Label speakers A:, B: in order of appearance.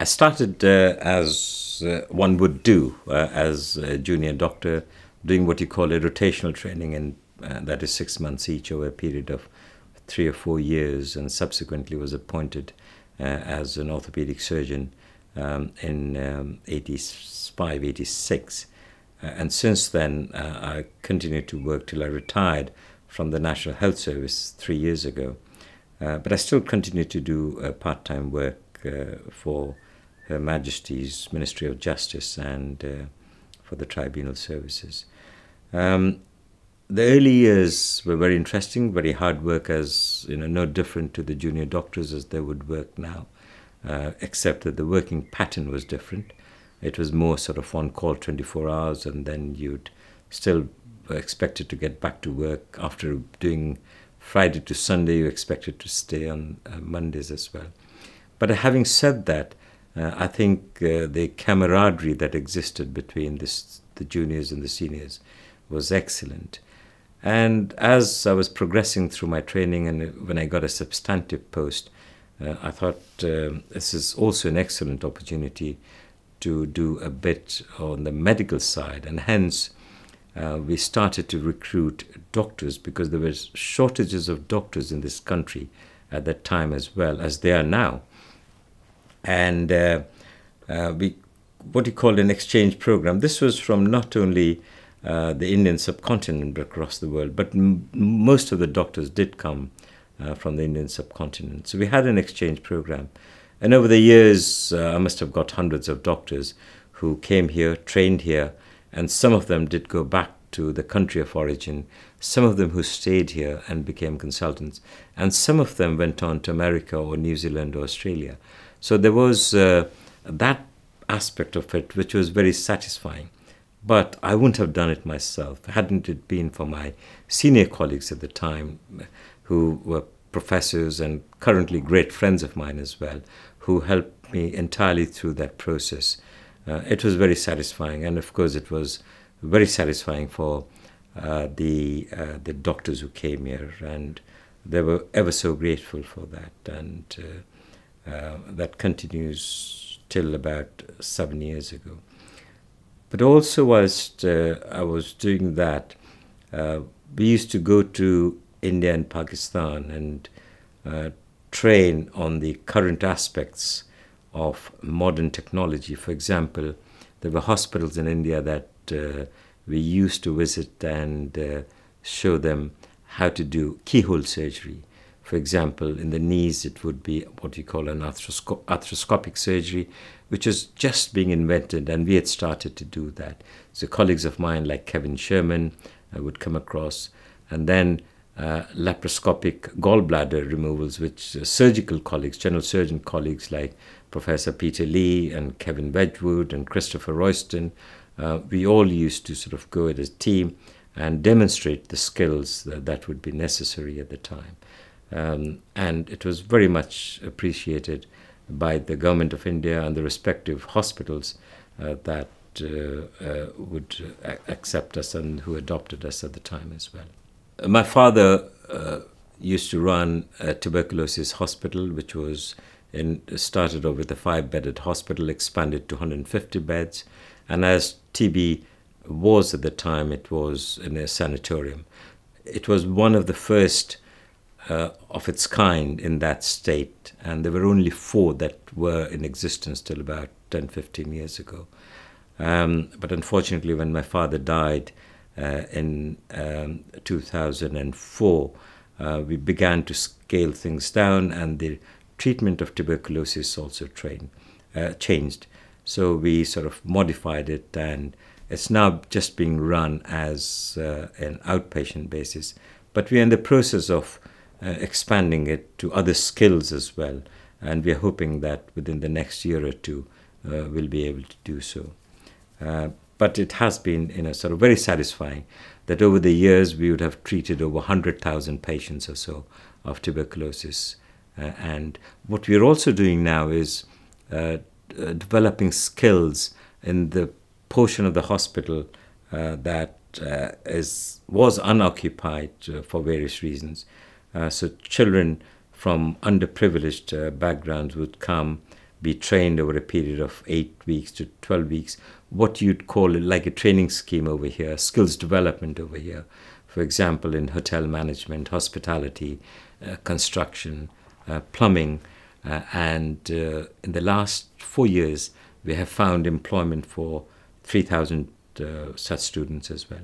A: I started as one would do as a junior doctor, doing what you call a rotational training, and that is 6 months each over a period of 3 or 4 years, and subsequently was appointed as an orthopedic surgeon in 85, 86. And since then, I continued to work till I retired from the National Health Service 3 years ago. But I still continue to do part-time work for Her Majesty's Ministry of Justice and for the Tribunal Services. The early years were very interesting, very hard work, as no different to the junior doctors as they would work now, except that the working pattern was different. It was more sort of on call 24 hours, and then you'd still expected to get back to work after doing Friday to Sunday. You expected to stay on Mondays as well. But having said that, I think the camaraderie that existed between the juniors and the seniors was excellent. And as I was progressing through my training, and when I got a substantive post, I thought this is also an excellent opportunity to do a bit on the medical side, and hence we started to recruit doctors, because there were shortages of doctors in this country at that time as well as they are now. And we what you call an exchange program. This was from not only the Indian subcontinent but across the world, but most of the doctors did come from the Indian subcontinent. So we had an exchange program. And over the years, I must have got hundreds of doctors who came here, trained here, and some of them did go back to the country of origin, some of them who stayed here and became consultants, and some of them went on to America or New Zealand or Australia. So there was that aspect of it which was very satisfying. But I wouldn't have done it myself, hadn't it been for my senior colleagues at the time, who were professors and currently great friends of mine as well, who helped me entirely through that process. It was very satisfying, and of course it was very satisfying for the doctors who came here, and they were ever so grateful for that, and that continues till about 7 years ago. But also whilst I was doing that, we used to go to India and Pakistan and train on the current aspects of modern technology. For example, there were hospitals in India that we used to visit and show them how to do keyhole surgery. For example, in the knees, it would be what you call an arthroscopic surgery, which was just being invented, and we had started to do that. So colleagues of mine like Kevin Sherman would come across, and then laparoscopic gallbladder removals, which surgical colleagues, general surgeon colleagues like Professor Peter Lee and Kevin Wedgwood and Christopher Royston, we all used to sort of go as a team and demonstrate the skills that would be necessary at the time. And it was very much appreciated by the government of India and the respective hospitals that would accept us and who adopted us at the time as well. My father used to run a tuberculosis hospital, which was started off with a 5-bedded hospital, expanded to 150 beds, and as TB was at the time, it was in a sanatorium. It was one of the first of its kind in that state, and there were only 4 that were in existence till about 10-15 years ago. But unfortunately, when my father died in 2004, we began to scale things down, and the treatment of tuberculosis also changed. So we sort of modified it, and it's now just being run as an outpatient basis. But we're in the process of expanding it to other skills as well, and we're hoping that within the next year or two we'll be able to do so. But it has been sort of very satisfying that over the years we would have treated over 100,000 patients or so of tuberculosis. And what we're also doing now is developing skills in the portion of the hospital that was unoccupied for various reasons. So children from underprivileged backgrounds would come be trained over a period of 8 weeks to 12 weeks, what you'd call it like a training scheme over here, skills development over here. For example, in hotel management, hospitality, construction, plumbing, and in the last 4 years, we have found employment for 3,000 such students as well.